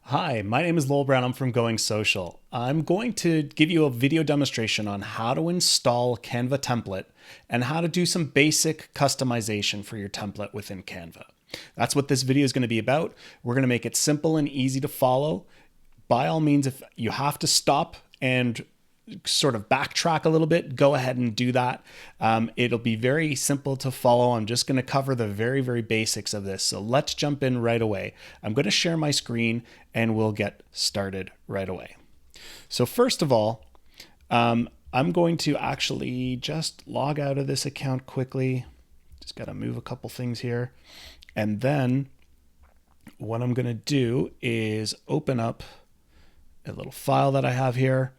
Hi, my name is Lowell Brown. I'm from Going Social. I'm going to give you a video demonstration on how to install Canva template and how to do some basic customization for your template within Canva. That's what this video is going to be about. We're going to make it simple and easy to follow. By all means, if you have to stop and sort of backtrack a little bit, go ahead and do that. It'll be very simple to follow. I'm just going to cover the very basics of this. So let's jump in right away. I'm going to share my screen and we'll get started right away. So first of all, I'm going to actually just log out of this account quickly. Just got to move a couple things here. And then what I'm going to do is open up a little file that I have here.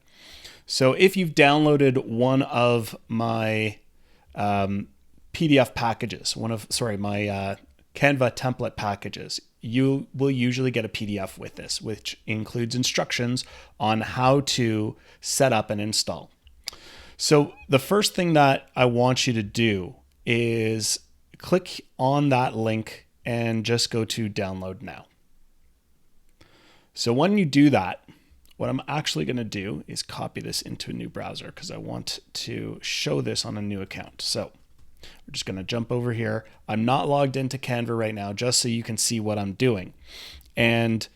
So if you've downloaded one of my PDF packages, my Canva template packages, you will usually get a PDF with this, which includes instructions on how to set up and install. So the first thing that I want you to do is click on that link and just go to download now. So when you do that, what I'm actually going to do is copy this into a new browser because I want to show this on a new account. So we're just going to jump over here. I'm not logged into Canva right now, just so you can see what I'm doing. And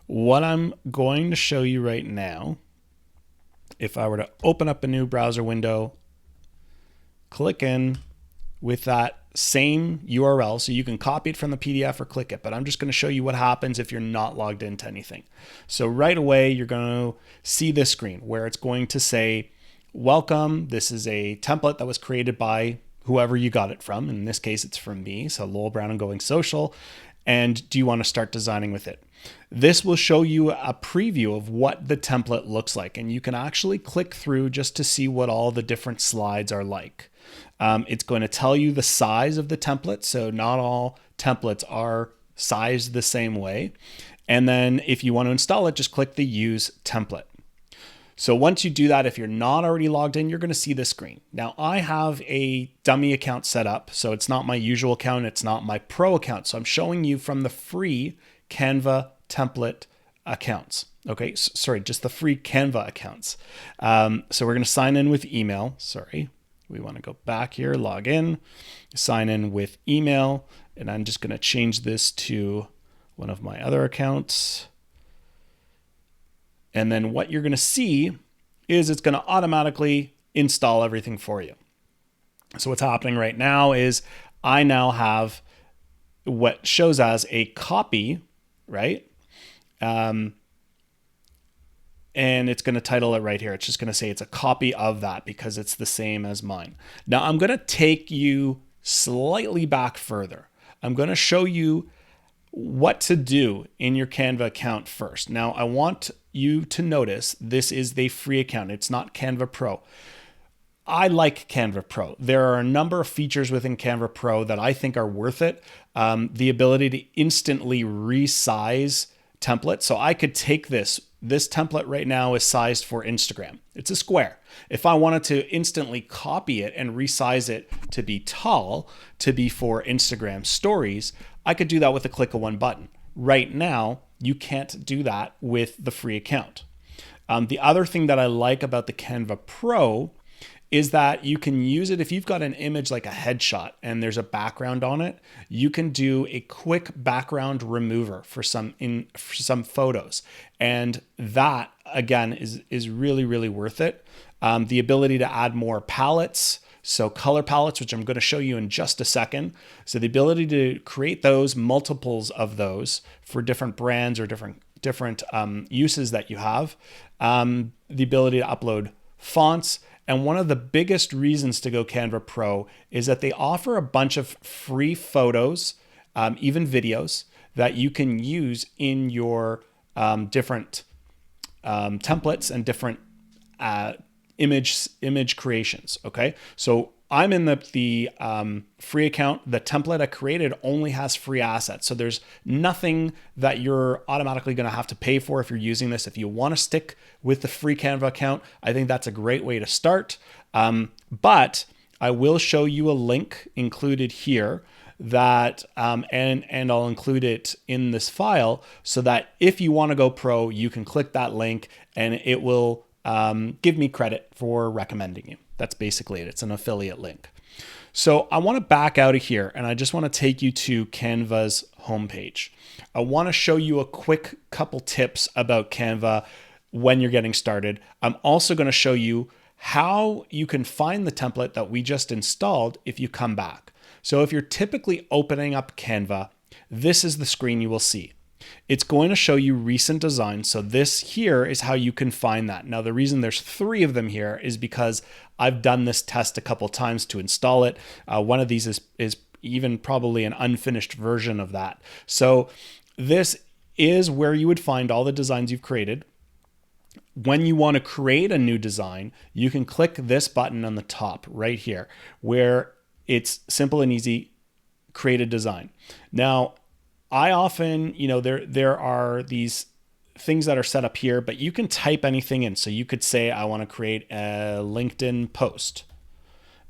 what I'm going to show you right now, if I were to open up a new browser window, click in with that same URL, so you can copy it from the PDF or click it, but I'm just going to show you what happens if you're not logged into anything. So right away, you're going to see this screen where it's going to say, welcome, this is a template that was created by whoever you got it from. In this case, it's from me, so Lowell Brown and Going Social. And do you want to start designing with it? This will show you a preview of what the template looks like, and you can actually click through just to see what all the different slides are like. It's going to tell you the size of the template, so not all templates are sized the same way. And then if you want to install it, just click the Use Template. So once you do that, if you're not already logged in, you're going to see this screen. Now, I have a dummy account set up, so it's not my usual account, it's not my pro account. So I'm showing you from the free Canva template accounts. Okay, sorry, just the free Canva accounts. So we're going to sign in with email. Sorry. We want to go back here, log in, sign in with email, and I'm just going to change this to one of my other accounts. And then what you're going to see is it's going to automatically install everything for you. So what's happening right now is I now have what shows as a copy, right? And it's going to title it right here. It's just going to say it's a copy of that because it's the same as mine. Now I'm going to take you slightly back further. I'm going to show you what to do in your Canva account first. Now I want you to notice this is the free account. It's not Canva Pro. I like Canva Pro. There are a number of features within Canva Pro that I think are worth it. The ability to instantly resize templates. So I could take this template right now is sized for Instagram. It's a square. If I wanted to instantly copy it and resize it to be tall, to be for Instagram stories, I could do that with a click of one button. Right now, you can't do that with the free account. The other thing that I like about the Canva Pro is that you can use it if you've got an image like a headshot and there's a background on it, you can do a quick background remover for some photos. And that again is really worth it. The ability to add more palettes, so color palettes, which I'm going to show you in just a second. So the ability to create those multiples of those for different brands or different uses that you have. The ability to upload fonts. And one of the biggest reasons to go Canva Pro is that they offer a bunch of free photos, even videos, that you can use in your different templates and different image creations. Okay, so I'm in the free account. The template I created only has free assets. So there's nothing that you're automatically going to have to pay for if you're using this. If you want to stick with the free Canva account, I think that's a great way to start. But I will show you a link included here that, and I'll include it in this file so that if you want to go pro, you can click that link and it will give me credit for recommending you. That's basically it. It's an affiliate link. So I want to back out of here and I just want to take you to Canva's homepage. I want to show you a quick couple tips about Canva when you're getting started. I'm also going to show you how you can find the template that we just installed if you come back. So if you're typically opening up Canva, this is the screen you will see. It's going to show you recent designs. So this here is how you can find that. Now, the reason there's 3 of them here is because I've done this test a couple times to install it. One of these is even probably an unfinished version of that. So this is where you would find all the designs you've created. When you want to create a new design, you can click this button on the top right here where it's simple and easy, create a design. Now, I often, there are these things that are set up here, but you can type anything in. So you could say, I want to create a LinkedIn post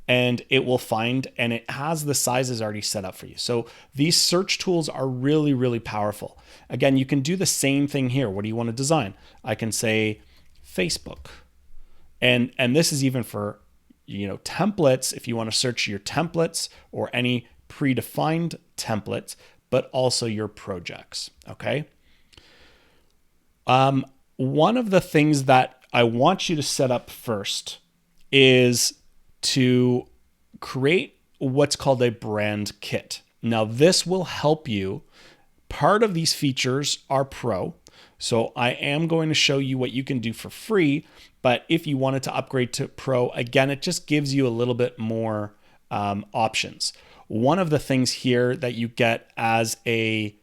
and it will find, and it has the sizes already set up for you. So these search tools are really, really powerful. Again, you can do the same thing here. What do you want to design? I can say Facebook. And this is even for, templates, if you want to search your templates or any predefined templates, but also your projects, okay? One of the things that I want you to set up first is to create what's called a brand kit. Now, this will help you. Part of these features are pro, so I am going to show you what you can do for free, but if you wanted to upgrade to pro, again, it just gives you a little bit more options. One of the things here that you get as a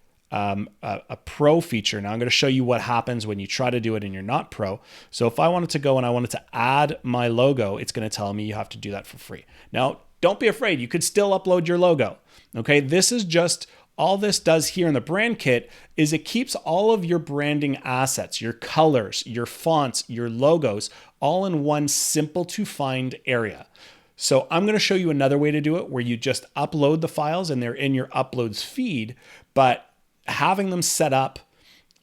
pro feature. Now I'm going to show you what happens when you try to do it and you're not pro. So if I wanted to go and I wanted to add my logo, it's going to tell me you have to do that for free. Now, don't be afraid. You could still upload your logo. Okay. This is just, all this does here in the brand kit is it keeps all of your branding assets, your colors, your fonts, your logos, all in one simple to find area. So I'm going to show you another way to do it where you just upload the files and they're in your uploads feed, but having them set up,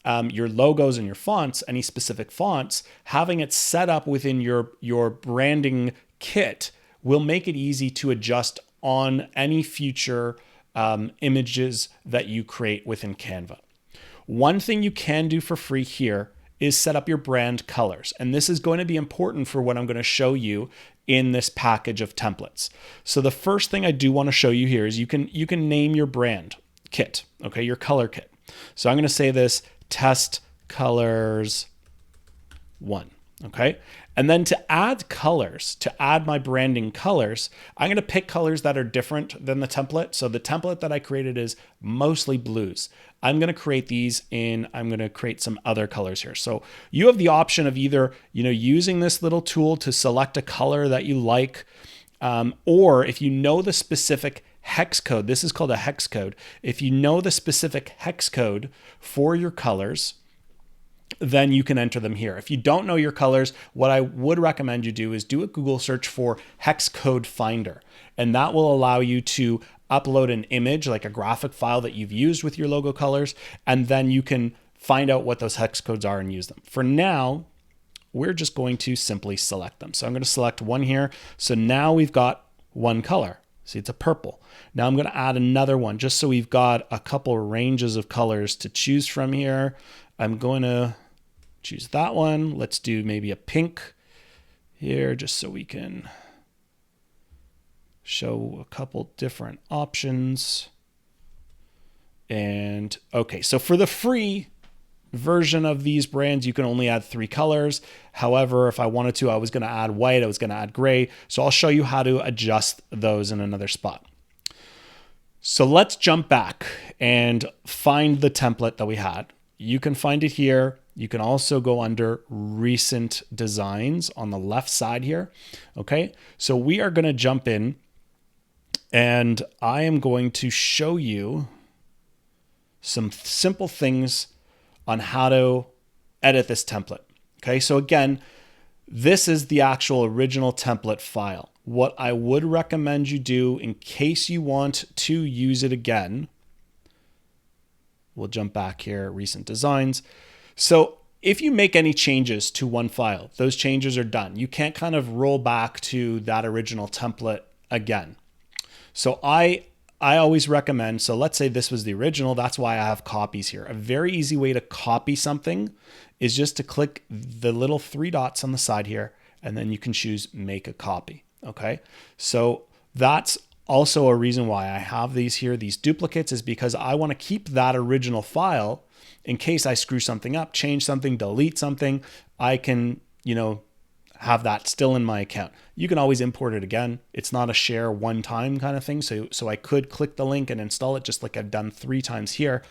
your logos and your fonts, any specific fonts, having it set up within your branding kit will make it easy to adjust on any future images that you create within Canva. One thing you can do for free here is set up your brand colors. And this is going to be important for what I'm going to show you in this package of templates. So the first thing I do want to show you here is you can name your brand kit, okay, your color kit. So I'm going to say this test colors 1, okay? And then to add colors, to add my branding colors, I'm going to pick colors that are different than the template. So the template that I created is mostly blues. I'm going to create these I'm going to create some other colors here. So you have the option of either, using this little tool to select a color that you like, or if you know the specific hex code, this is called a hex code. If you know the specific hex code for your colors, then you can enter them here. If you don't know your colors, what I would recommend you do is do a Google search for hex code finder. And that will allow you to upload an image, like a graphic file that you've used with your logo colors, and then you can find out what those hex codes are and use them. For now, we're just going to simply select them. So I'm going to select one here. So now we've got one color. See, it's a purple. Now I'm going to add another one just so we've got a couple ranges of colors to choose from here. I'm going to choose that one. Let's do maybe a pink here just so we can show a couple different options. And okay, so for the free version of these brands, you can only add 3 colors. However, if I wanted to, I was going to add white, I was going to add gray. So I'll show you how to adjust those in another spot. So let's jump back and find the template that we had. You can find it here. You can also go under recent designs on the left side here. Okay, so we are going to jump in and I am going to show you some simple things on how to edit this template. Okay, so again, this is the actual original template file. what I would recommend you do in case you want to use it again, we'll jump back here, recent designs. So if you make any changes to one file, those changes are done. You can't kind of roll back to that original template again. So I always recommend, so let's say this was the original, that's why I have copies here. A very easy way to copy something is just to click the little 3 dots on the side here, and then you can choose make a copy, okay? So that's also a reason why I have these here, these duplicates, is because I wanna keep that original file in case I screw something up, change something, delete something, I can, have that still in my account. You can always import it again. It's not a share one time kind of thing. So I could click the link and install it just like I've done 3 times here.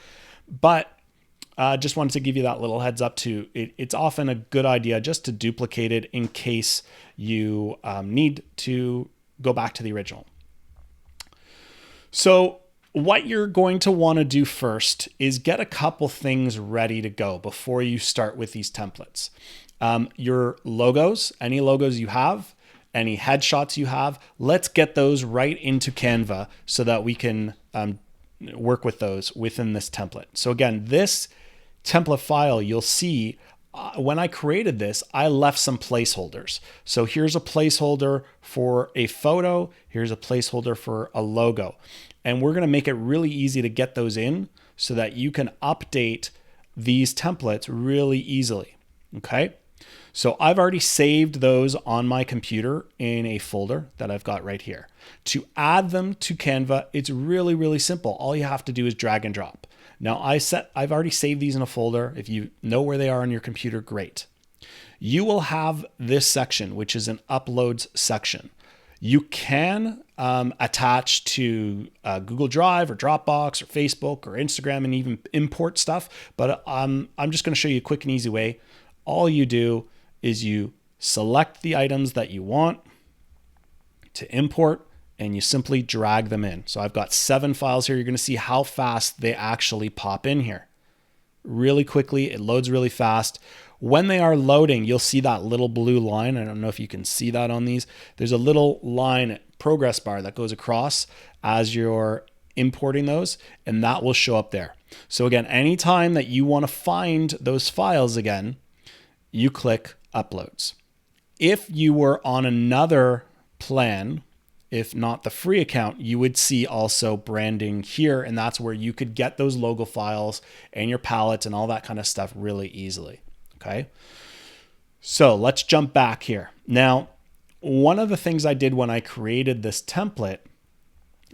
But just wanted to give you that little heads up too. It's often a good idea just to duplicate it in case you need to go back to the original. So what you're going to want to do first is get a couple things ready to go before you start with these templates. Your logos, any logos you have, any headshots you have, let's get those right into Canva so that we can work with those within this template. So again, this template file, you'll see when I created this, I left some placeholders. So here's a placeholder for a photo. Here's a placeholder for a logo. And we're going to make it really easy to get those in so that you can update these templates really easily. Okay. So I've already saved those on my computer in a folder that I've got right here. To add them to Canva, it's really, really simple. All you have to do is drag and drop. Now I've already saved these in a folder. If you know where they are on your computer, great. You will have this section, which is an uploads section. You can attach to Google Drive or Dropbox or Facebook or Instagram and even import stuff. But I'm just going to show you a quick and easy way. All you do is you select the items that you want to import and you simply drag them in. So I've got 7 files here. You're going to see how fast they actually pop in here. Really quickly, it loads really fast. When they are loading, you'll see that little blue line. I don't know if you can see that on these. There's a little line progress bar that goes across as you're importing those, and that will show up there. So again, anytime that you want to find those files again, you click uploads. If you were on another plan, if not the free account, you would see also branding here, and that's where you could get those logo files and your palettes and all that kind of stuff really easily. Okay. So let's jump back here. Now, one of the things I did when I created this template,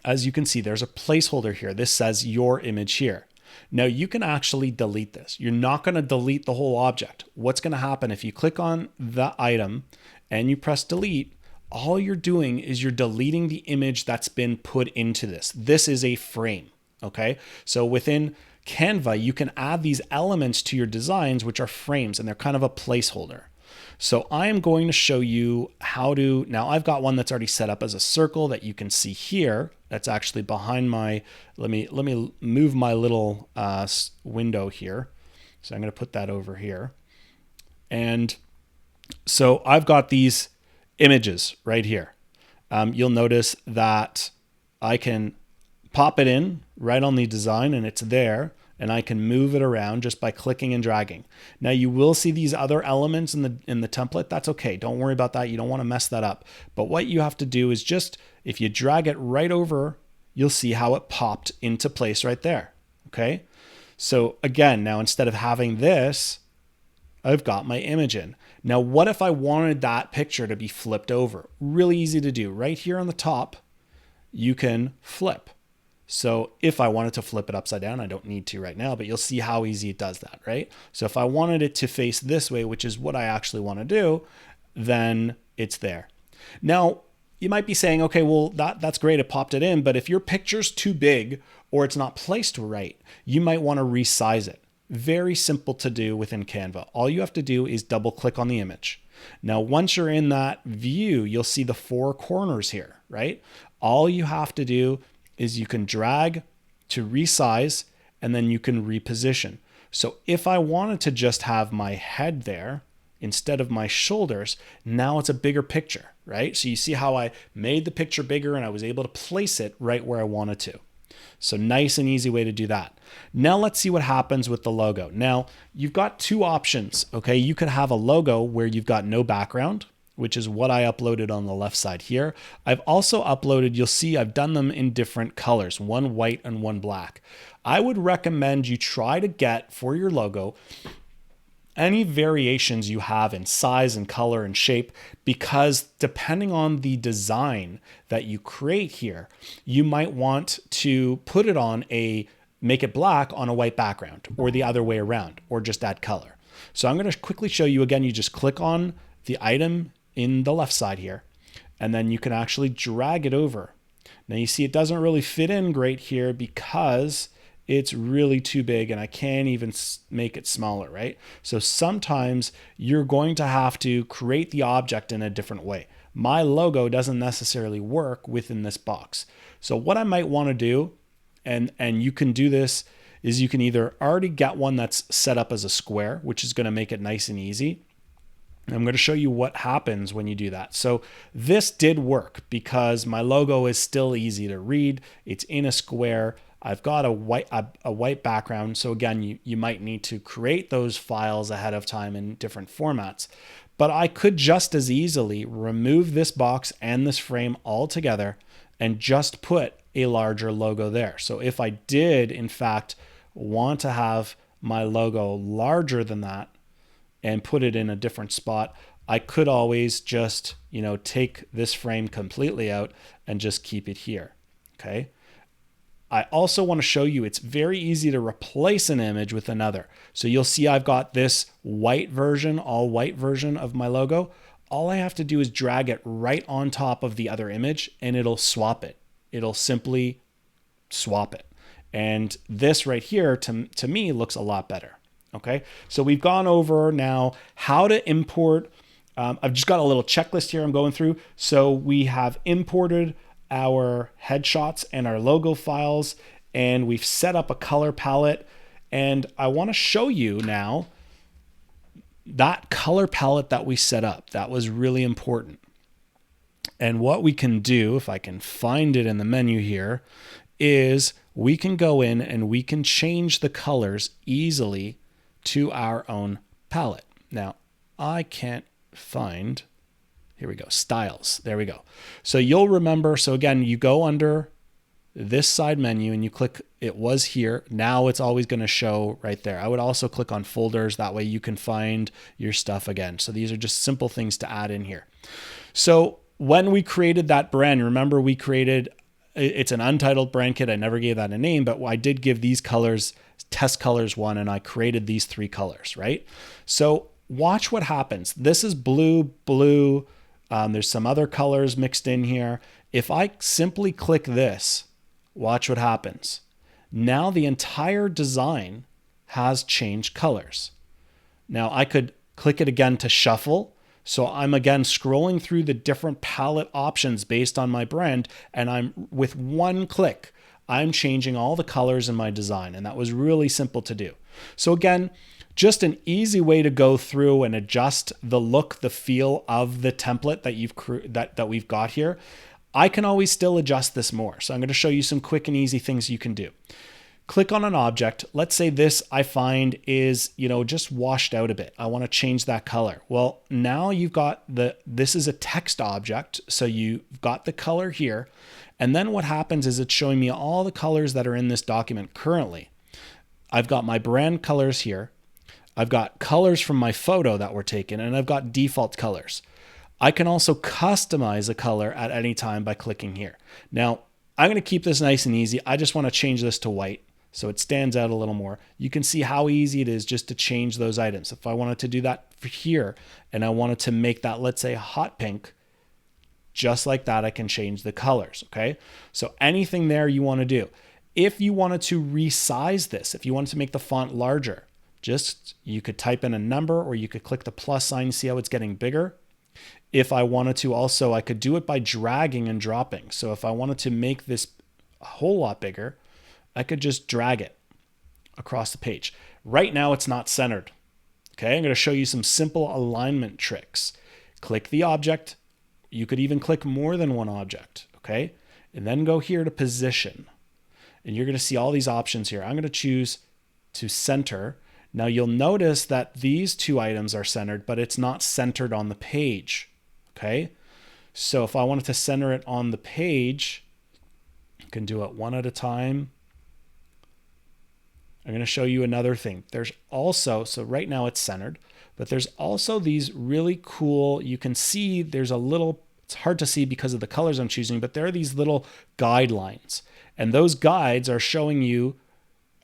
as you can see, there's a placeholder here. This says your image here. Now you can actually delete this. You're not going to delete the whole object. What's going to happen if you click on the item and you press delete, all you're doing is you're deleting the image that's been put into this. This is a frame. Okay. So within Canva, you can add these elements to your designs, which are frames, and they're kind of a placeholder. So I am going to show you how to, now I've got one that's already set up as a circle that you can see here. That's actually behind my, let me move my little window here. So I'm going to put that over here. And so I've got these images right here. You'll notice that I can pop it in right on the design and it's there, and I can move it around just by clicking and dragging. Now you will see these other elements in the template. That's okay. Don't worry about that. You don't want to mess that up. But what you have to do is just, if you drag it right over, you'll see how it popped into place right there. Okay. So again, now instead of having this, I've got my image in. Now, what if I wanted that picture to be flipped over? Really easy to do. Right here on the top, you can flip. So if I wanted to flip it upside down, I don't need to right now, but you'll see how easy it does that, right? So if I wanted it to face this way, which is what I actually want to do, then it's there. Now, you might be saying, okay, well, that's great. It popped it in. But if your picture's too big or it's not placed right, you might want to resize it. Very simple to do within Canva. All you have to do is double click on the image. Now, once you're in that view, you'll see the 4 corners here, right? All you have to do is you can drag to resize and then you can reposition. So if I wanted to just have my head there instead of my shoulders, now it's a bigger picture, right? So you see how I made the picture bigger and I was able to place it right where I wanted to. So nice and easy way to do that. Now let's see what happens with the logo. Now you've got two options, okay? You could have a logo where you've got no background, which is what I uploaded on the left side here. I've also uploaded, you'll see I've done them in different colors, one white and one black. I would recommend you try to get for your logo any variations you have in size and color and shape, because depending on the design that you create here, you might want to put it on make it black on a white background, or the other way around, or just add color. So I'm going to quickly show you again. You just click on the item in the left side here, and then you can actually drag it over. Now you see it doesn't really fit in great here because it's really too big and I can't even make it smaller, right? So sometimes you're going to have to create the object in a different way. My logo doesn't necessarily work within this box. So what I might want to do, and you can do this, is you can either already get one that's set up as a square, which is going to make it nice and easy. I'm going to show you what happens when you do that. So this did work because my logo is still easy to read. It's in a square. I've got a white background. So again, you might need to create those files ahead of time in different formats. But I could just as easily remove this box and this frame all together and just put a larger logo there. So if I did, in fact, want to have my logo larger than that and put it in a different spot, I could always just, take this frame completely out and just keep it here. Okay. I also want to show you it's very easy to replace an image with another. So you'll see I've got this white version, all white version of my logo. All I have to do is drag it right on top of the other image and it'll swap it. It'll simply swap it. And this right here to me looks a lot better. Okay, so we've gone over now how to import. I've just got a little checklist here I'm going through. So we have imported our headshots and our logo files, and we've set up a color palette. And I want to show you now that color palette that we set up. That was really important. And what we can do, if I can find it in the menu here, is we can go in and we can change the colors easily to our own palette. Now, I can't find, here we go, styles. There we go. So you'll remember, so again, you go under this side menu and you click, it was here. Now it's always going to show right there. I would also click on folders. That way you can find your stuff again. So these are just simple things to add in here. So when we created that brand, remember we created, it's an untitled brand kit. I never gave that a name, but I did give these colors, test colors 1, and I created these 3 colors, right? So watch what happens. This is blue. There's some other colors mixed in here. If I simply click this, watch what happens. Now the entire design has changed colors. Now I could click it again to shuffle. So I'm again scrolling through the different palette options based on my brand, and I'm with one click, I'm changing all the colors in my design. And that was really simple to do. So again, just an easy way to go through and adjust the look, the feel of the template that we've got here. I can always still adjust this more. So I'm going to show you some quick and easy things you can do. Click on an object. Let's say this I find is, just washed out a bit. I want to change that color. Well, now you've got this is a text object. So you've got the color here. And then what happens is it's showing me all the colors that are in this document currently. I've got my brand colors here. I've got colors from my photo that were taken, and I've got default colors. I can also customize a color at any time by clicking here. Now, I'm going to keep this nice and easy. I just want to change this to white so it stands out a little more. You can see how easy it is just to change those items. If I wanted to do that for here and I wanted to make that, let's say, hot pink, just like that, I can change the colors, okay? So anything there you want to do. If you wanted to resize this, if you wanted to make the font larger, you could type in a number or you could click the plus sign, see how it's getting bigger. If I wanted to also, I could do it by dragging and dropping. So if I wanted to make this a whole lot bigger, I could just drag it across the page. Right now it's not centered. Okay, I'm going to show you some simple alignment tricks. Click the object. You could even click more than one object, okay? And then go here to position. And you're going to see all these options here. I'm going to choose to center. Now you'll notice that these two items are centered, but it's not centered on the page, okay? So if I wanted to center it on the page, you can do it one at a time. I'm going to show you another thing. There's also, so right now it's centered, but there's also these really cool, you can see there's a little, it's hard to see because of the colors I'm choosing, but there are these little guidelines. And those guides are showing you,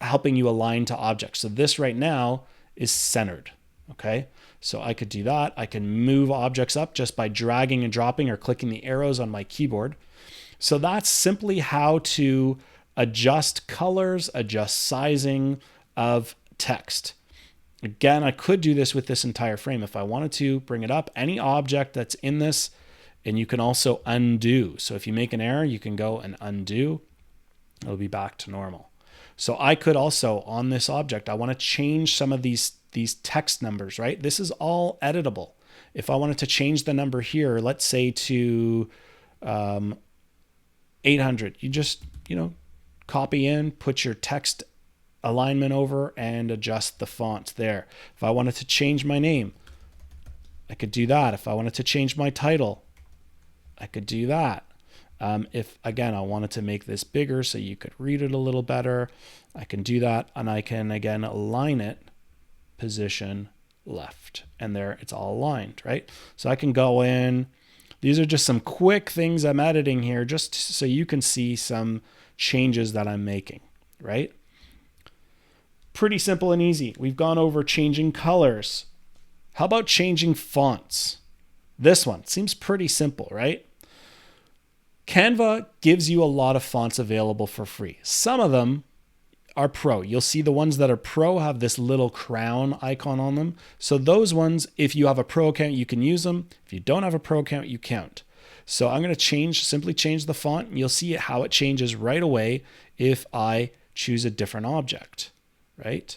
helping you align to objects. So this right now is centered, okay? So I could do that. I can move objects up just by dragging and dropping or clicking the arrows on my keyboard. So that's simply how to adjust colors, adjust sizing of text. Again, I could do this with this entire frame. If I wanted to bring it up, any object that's in this, and you can also undo. So if you make an error, you can go and undo. It'll be back to normal. So I could also, on this object, I want to change some of these text numbers, right? This is all editable. If I wanted to change the number here, let's say to 800, you just, copy in, put your text alignment over and adjust the font there. If I wanted to change my name, I could do that. If I wanted to change my title, I could do that. If, again, I wanted to make this bigger so you could read it a little better, I can do that. And I can, again, align it, position left. And there it's all aligned, right? So I can go in. These are just some quick things I'm editing here just so you can see some changes that I'm making, right? Pretty simple and easy. We've gone over changing colors. How about changing fonts? This one seems pretty simple, right? Canva gives you a lot of fonts available for free. Some of them are pro. You'll see the ones that are pro have this little crown icon on them. So those ones, if you have a pro account, you can use them. If you don't have a pro account, you can't. So I'm going to simply change the font, and you'll see how it changes right away if I choose a different object, right?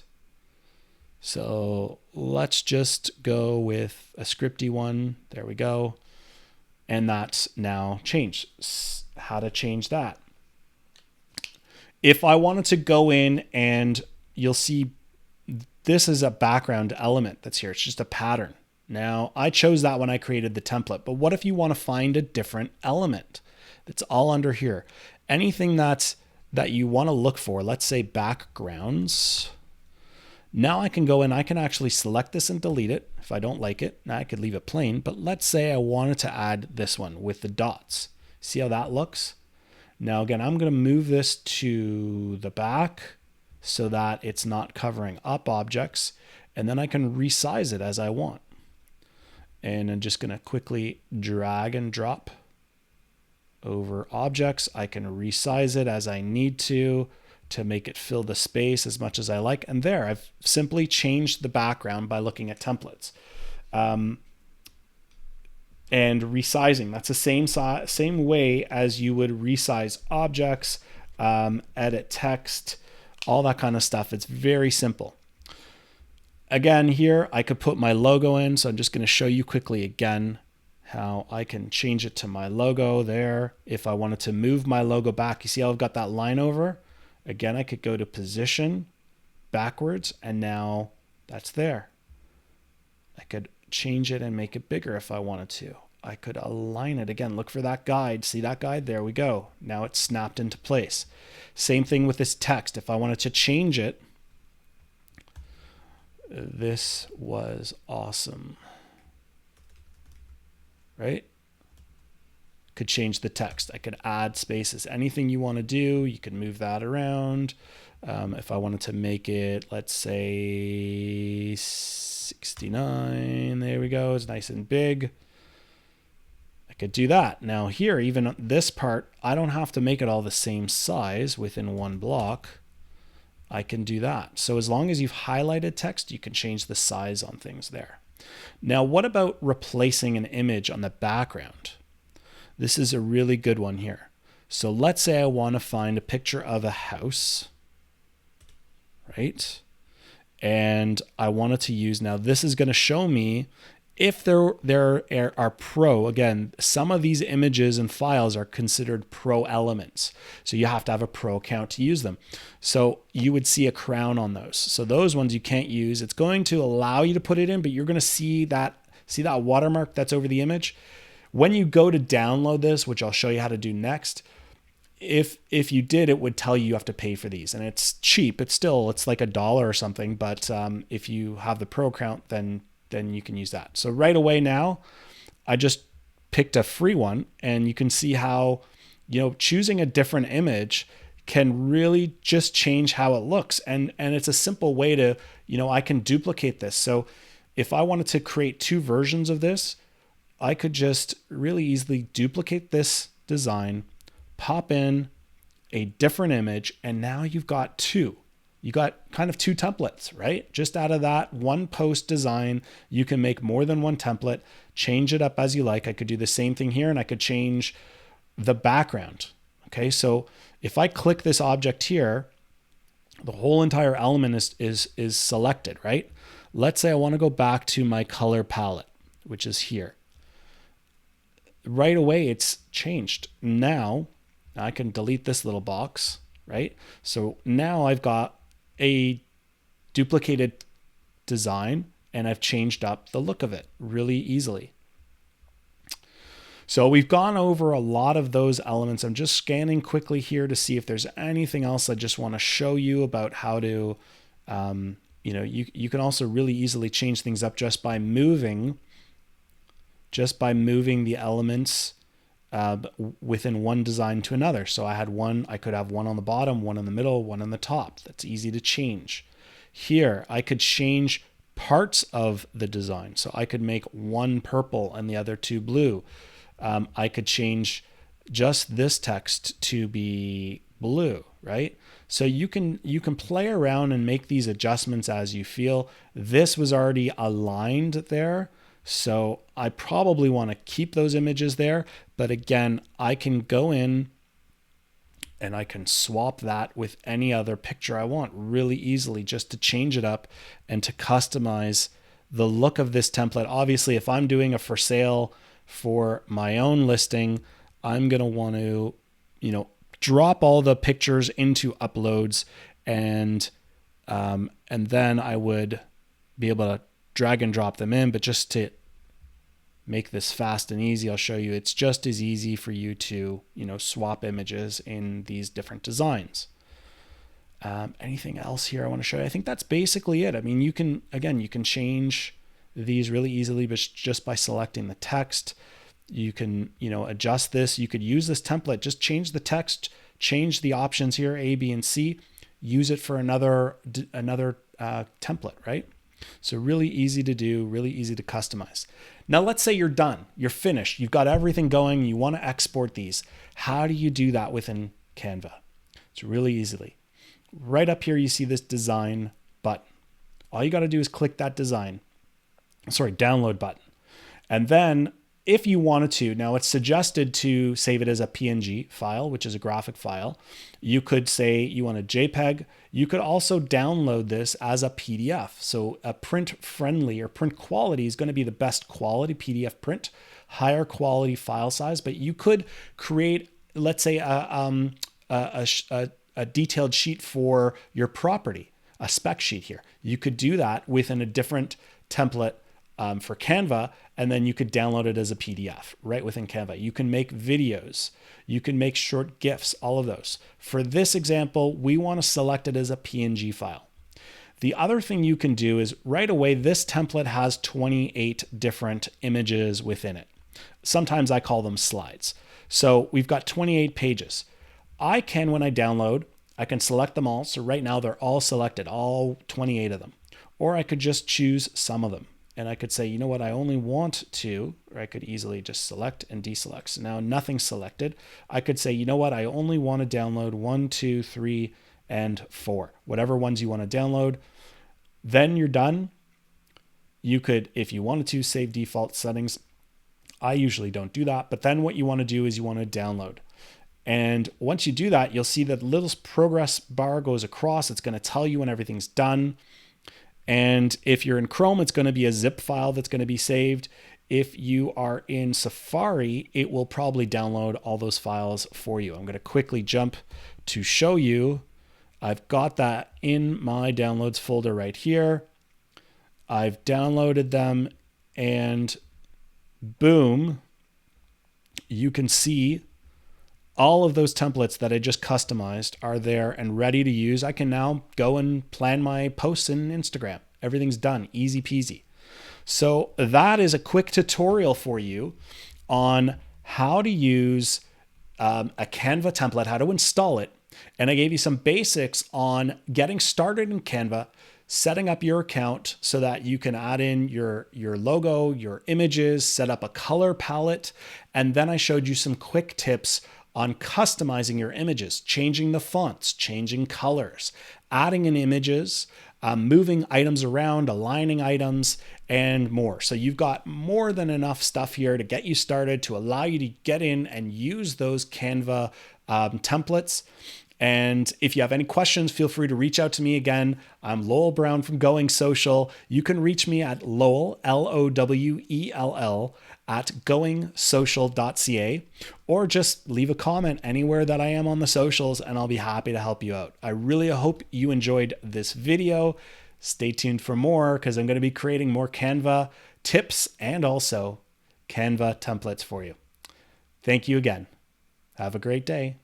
So let's just go with a scripty one. There we go. And that's now changed. How to change that? If I wanted to go in, and you'll see this is a background element that's here. It's just a pattern. Now, I chose that when I created the template, but what if you want to find a different element? It's all under here. Anything that you want to look for, let's say backgrounds. Now I can go in, I can actually select this and delete it if I don't like it. Now I could leave it plain, but let's say I wanted to add this one with the dots. See how that looks? Now again, I'm going to move this to the back so that it's not covering up objects, and then I can resize it as I want. And I'm just going to quickly drag and drop over objects. I can resize it as I need to make it fill the space as much as I like. And there, I've simply changed the background by looking at templates. And resizing, that's the same way as you would resize objects, edit text, all that kind of stuff. It's very simple. Again, here I could put my logo in, so I'm just going to show you quickly again how I can change it to my logo there. If I wanted to move my logo back, you see how I've got that line over? Again, I could go to position, backwards, and now that's there. I could change it and make it bigger if I wanted to. I could align it again. Look for that guide. See that guide? There we go. Now it's snapped into place. Same thing with this text. If I wanted to change it, this was awesome, right? Could change the text. I could add spaces. Anything you want to do, you can move that around. If I wanted to make it, let's say 69, there we go. It's nice and big. I could do that. Now here, even this part, I don't have to make it all the same size within one block. I can do that. So as long as you've highlighted text, you can change the size on things there. Now, what about replacing an image on the background? This is a really good one here. So let's say I want to find a picture of a house, right? and I wanted to use, now this is going to show me if there are pro, again, some of these images and files are considered pro elements. So you have to have a pro account to use them. So you would see a crown on those. So those ones you can't use. It's going to allow you to put it in, but you're going to see that watermark that's over the image. When you go to download this, which I'll show you how to do next, if you did, it would tell you have to pay for these, and it's cheap. It's like $1 or something. But if you have the pro account, then you can use that. So right away now, I just picked a free one, and you can see how, choosing a different image can really just change how it looks. And it's a simple way to, I can duplicate this. So if I wanted to create 2 versions of this, I could just really easily duplicate this design, pop in a different image, and now you've got 2. You got kind of 2 templates, right? Just out of that one post design, you can make more than one template, change it up as you like. I could do the same thing here, and I could change the background. Okay, so if I click this object here, the whole entire element is selected, right? Let's say I want to go back to my color palette, which is here. Right away, it's changed. Now I can delete this little box, right? So now I've got a duplicated design, and I've changed up the look of it really easily. So we've gone over a lot of those elements. I'm just scanning quickly here to see if there's anything else I just want to show you about how to, you can also really easily change things up just by moving the elements within one design to another. So I could have one on the bottom, one in the middle, one on the top. That's easy to change. Here, I could change parts of the design. So I could make one purple and the other 2 blue. I could change just this text to be blue, right? So you can play around and make these adjustments as you feel. This was already aligned there, so I probably want to keep those images there. But again, I can go in and I can swap that with any other picture I want really easily, just to change it up and to customize the look of this template. Obviously, if I'm doing a for sale for my own listing, I'm going to want to, drop all the pictures into uploads, and then I would be able to drag and drop them in. But just to make this fast and easy, I'll show you it's just as easy for you to, swap images in these different designs. Anything else here I want to show you? I think that's basically it. I mean, you can change these really easily, but just by selecting the text. You can, adjust this. You could use this template, just change the text, change the options here, A, B, and C, use it for another template, right? So really easy to do, really easy to customize. Now, let's say you're done, you're finished, you've got everything going, you want to export these. How do you do that within Canva? It's really easily. Right up here, you see this design button. All you got to do is click that download button. And then if you wanted to, now it's suggested to save it as a PNG file, which is a graphic file. You could say you want a JPEG. You could also download this as a PDF. So a print friendly or print quality is going to be the best quality PDF print, higher quality file size. But you could create, let's say, a detailed sheet for your property, a spec sheet here. You could do that within a different template for Canva, and then you could download it as a PDF right within Canva. You can make videos, you can make short GIFs, all of those. For this example, we want to select it as a PNG file. The other thing you can do is right away, this template has 28 different images within it. Sometimes I call them slides. So we've got 28 pages. I can, when I download, I can select them all. So right now they're all selected, all 28 of them. Or I could just choose some of them. And I could say, you know what, I only want to, or I could easily just select and deselect. So now nothing's selected. I could say, you know what, I only want to download 1, 2, 3, and 4, whatever ones you want to download. Then you're done. You could, if you wanted to, save default settings. I usually don't do that. But then what you want to do is you want to download. And once you do that, you'll see that the little progress bar goes across. It's going to tell you when everything's done. And if you're in Chrome, it's going to be a zip file that's going to be saved. If you are in Safari, it will probably download all those files for you. I'm going to quickly jump to show you. I've got that in my downloads folder right here. I've downloaded them, and boom, you can see all of those templates that I just customized are there and ready to use. I can now go and plan my posts in Instagram. Everything's done, easy peasy. So that is a quick tutorial for you on how to use a Canva template, how to install it. And I gave you some basics on getting started in Canva, setting up your account so that you can add in your logo, your images, set up a color palette. And then I showed you some quick tips on customizing your images, changing the fonts, changing colors, adding in images, moving items around, aligning items, and more. So you've got more than enough stuff here to get you started, to allow you to get in and use those Canva templates. And if you have any questions, feel free to reach out to me again. I'm Lowell Brown from Going Social. You can reach me at Lowell, Lowell, at goingsocial.ca, or just leave a comment anywhere that I am on the socials and I'll be happy to help you out. I really hope you enjoyed this video. Stay tuned for more because I'm going to be creating more Canva tips and also Canva templates for you. Thank you again. Have a great day.